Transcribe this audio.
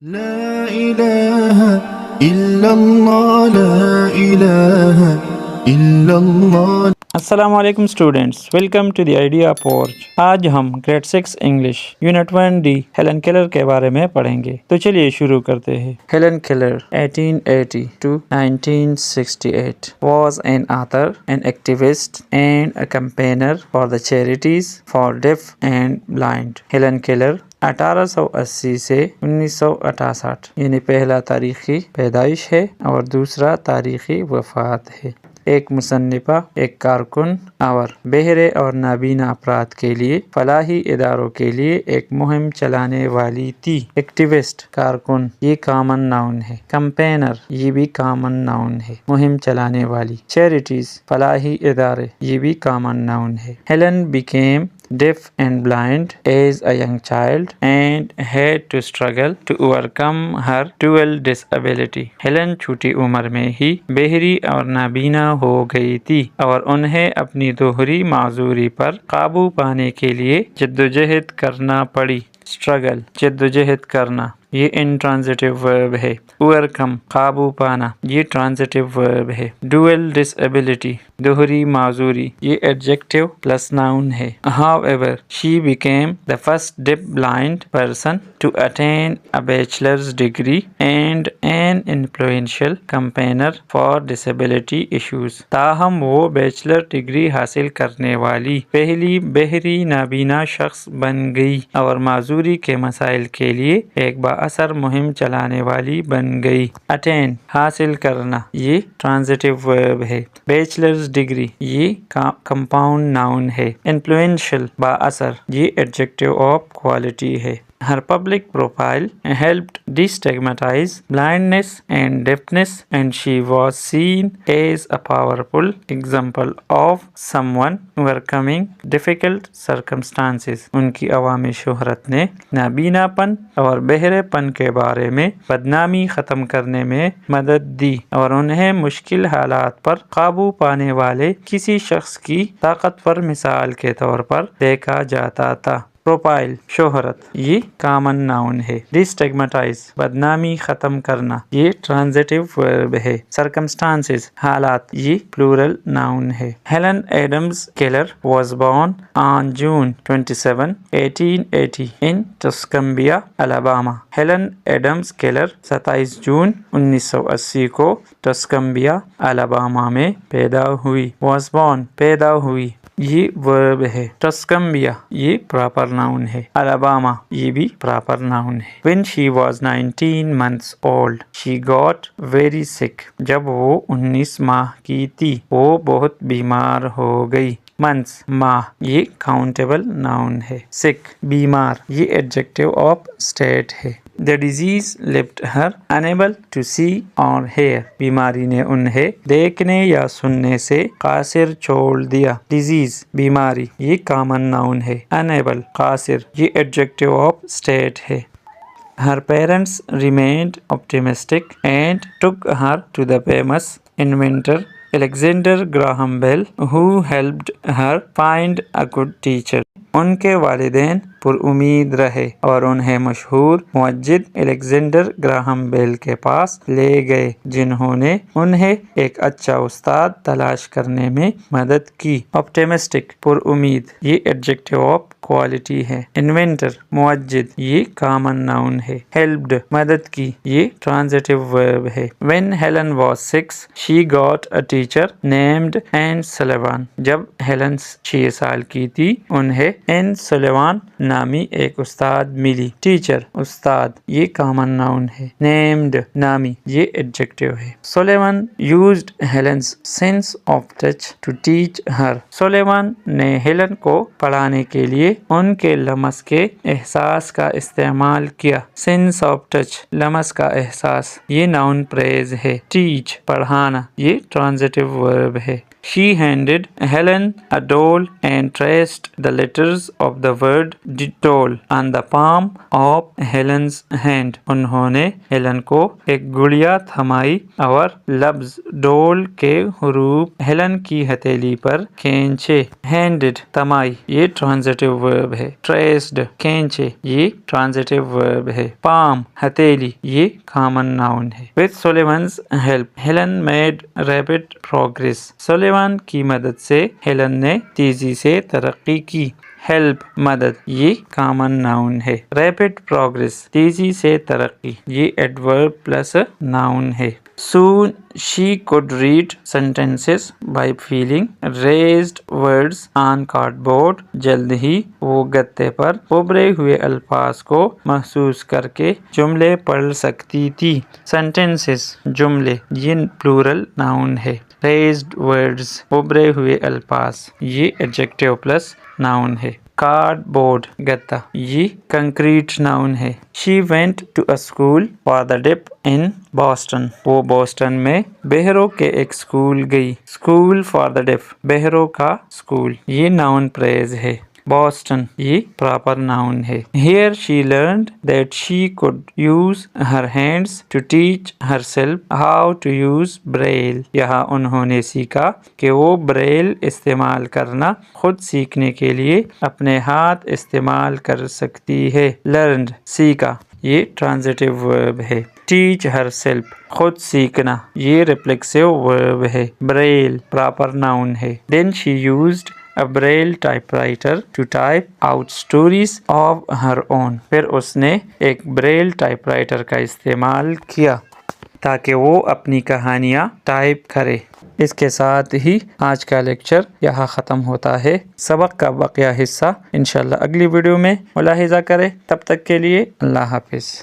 لا إله إلا الله لا إله إلا الله. अस्सलाम वालेकुम students, welcome to the idea porch. आज हम grade 6 English unit 1 the Helen Keller के बारे में पढ़ेंगे। तो चलिए शुरू करते हैं। Helen Keller 1880 to 1968 was an author, an activist and a campaigner for the charities for deaf and blind. Helen Keller 1880 से 1968 यानी पहला तारीखी पैदाइश है और दूसरा तारीखी वफात है। एक मुसन्निफा, एक कारकुन और बहरे और नाबीना अफराद के लिए फलाही इदारों के लिए एक मुहिम चलाने वाली थी। एक्टिविस्ट, कारकुन, ये कॉमन नाउन है। कैंपेनर, ये भी कॉमन नाउन है। मुहिम चलाने वाली। चैरिटीज, फलाही इदारे, ये भी कॉमन नाउन है। Helen became deaf and blind as a young child and had to struggle to overcome her dual disability. Helen छोटी उम्र में ही बहरी और नाबीना हो गई थी और उन्हें अपनी दोहरी माजूरी पर काबू पाने के लिए जद्दोजहद करना पड़ी। स्ट्रगल, जद्दोजहद करना, ये इंट्रांजिटिव वर्ब है। ओवरकम, काबू पाना, ये ट्रांजिटिव वर्ब है। डुअल डिसेबिलिटी, दोहरी माजूरी, ये एडजेक्टिव प्लस नाउन है। However, she became the first deaf blind person to attain a bachelor's degree and an influential campaigner for disability issues. ताहम वो बैचलर डिग्री हासिल करने वाली पहली बहरी नाबीना शख्स बन गई और माजूरी के मसाइल के लिए एक असर मुहिम चलाने वाली बन गई। अटेन, हासिल करना, ये ट्रांजिटिव वर्ब है। बैचलर्स डिग्री, ये कंपाउंड नाउन है। इन्फ्लुएंशियल, बाअसर, ये एडजेक्टिव ऑफ क्वालिटी है। Her public profile helped destigmatize blindness and deafness, and she was seen as a powerful example of someone overcoming difficult circumstances. उनकी अवामी शोहरत ने नाबीनापन और बहरेपन के बारे में बदनामी ख़त्म करने में मदद दी और उन्हें मुश्किल हालात पर काबू पाने वाले किसी शख्स की ताकतवर मिसाल के तौर पर देखा जाता था। प्रोफाइल, शोहरत, ये कॉमन नाउन है। डिस्टिग्मेटाइज, बदनामी खत्म करना, ये ट्रांजिटिव वर्ब है। सर्कमस्टांसेस, हालात, ये प्लूरल नाउन है। Helen Adams Keller was born on June 27, 1880 in Tuscumbia, Alabama. Helen Adams Keller 27 जून 1980 को टस्कम्बिया, अलाबामा में पैदा हुई। was born, पैदा हुई, ये वर्ब है। टस्कम्बिया, ये प्रॉपर नाउन है। अलाबामा, ये भी प्रॉपर नाउन है। When she was 19 months old, she got very sick. जब वो 19 माह की थी, वो बहुत बीमार हो गई। मंथ्स, माह, ये काउंटेबल नाउन है। सिक, बीमार, ये एडजेक्टिव ऑफ स्टेट है। The disease left her unable to see or hear. बीमारी ने उन्हें देखने या सुनने से कासिर छोड़ दिया। डिजीज, बीमारी, ये कॉमन नाउन है। Unable, कासिर, ये एडजेक्टिव ऑफ स्टेट है। Her parents remained optimistic and took her to the famous inventor Alexander Graham Bell, who helped her find a good teacher. उनके वालिदैन पुरउम्मीद रहे और उन्हें मशहूर मुअज्जिद अलेक्जेंडर ग्राहम बेल के पास ले गए, जिन्होंने उन्हें एक अच्छा उस्ताद तलाश करने में मदद की। ऑप्टिमिस्टिक, पुरउम्मीद, ये एडजेक्टिव ऑफ क्वालिटी है। इन्वेंटर, मुअज्जिद, ये कॉमन नाउन है। हेल्प्ड, मदद की, ये ट्रांजिटिव वर्ब है। When Helen was 6, she got a teacher named Anne Sullivan. जब हेलन 6 साल की थी, उन्हें एन सुलेवान नामी एक उस्ताद मिली। टीचर, उस्ताद, ये कॉमन नाउन है। नेम्ड, नामी, ये एडजेक्टिव है। Sullivan used Helen's sense of touch to teach her. Sullivan ने हेलन को पढ़ाने के लिए उनके लमस के एहसास का इस्तेमाल किया। सेंस ऑफ टच, लमस का एहसास, ये नाउन फ्रेज है। टीच, पढ़ाना, ये ट्रांजिटिव वर्ब है। She handed Helen a doll and traced the letters of the word doll on the palm of Helen's hand. उन्होंने हेलन को एक गुड़िया थमाई और लफ्ज डोल के हरूफ हेलन की हथेली पर खींचे। Handed थमाई ये ट्रांजिटिव वर्ब है। Traced खींचे ये ट्रांजिटिव वर्ब है। Palm हथेली ये कॉमन नाउन है। With Sullivan's help, Helen made rapid progress. Sullivan की मदद से हेलन ने तेजी से तरक्की की। हेल्प मदद ये कॉमन नाउन है। रैपिड प्रोग्रेस तेजी से तरक्की ये एडवर्ब प्लस नाउन है। Soon she could read sentences by feeling raised words on cardboard. जल्द ही वो गत्ते पर उभरे हुए अल्फाज को महसूस करके जुमले पढ़ सकती थी। Sentences जुमले ये प्लूरल नाउन है। Raised words उभरे हुए अल्फाज ये एडजेक्टिव प्लस नाउन है। कार्डबोर्ड गत्ता ये कंक्रीट नाउन है। She went to a school for the deaf in Boston. वो बोस्टन में बहरों के एक स्कूल गई। स्कूल फॉर द डेफ बहरों का स्कूल ये नाउन फ्रेज है। Boston ये प्रॉपर नाउन है। Here she learned that she could use her hands to teach herself how to use braille. यहाँ उन्होंने सीखा कि वो ब्रेल इस्तेमाल करना खुद सीखने के लिए अपने हाथ इस्तेमाल कर सकती है। Learned सीखा ये ट्रांजिटिव वर्ब है। Teach herself खुद सीखना ये रिफ्लेक्सिव वर्ब है। Braille प्रॉपर नाउन है। Then she used a braille typewriter to type out stories of her own. फिर उसने एक ब्रेल टाइपराइटर का इस्तेमाल किया ताकि वो अपनी कहानियाँ टाइप करे। इसके साथ ही आज का लेक्चर यहाँ ख़त्म होता है। सबक का बकिया हिस्सा इंशाल्लाह अगली वीडियो में मुलाहिज़ा करें। तब तक के लिए अल्लाह हाफिज़।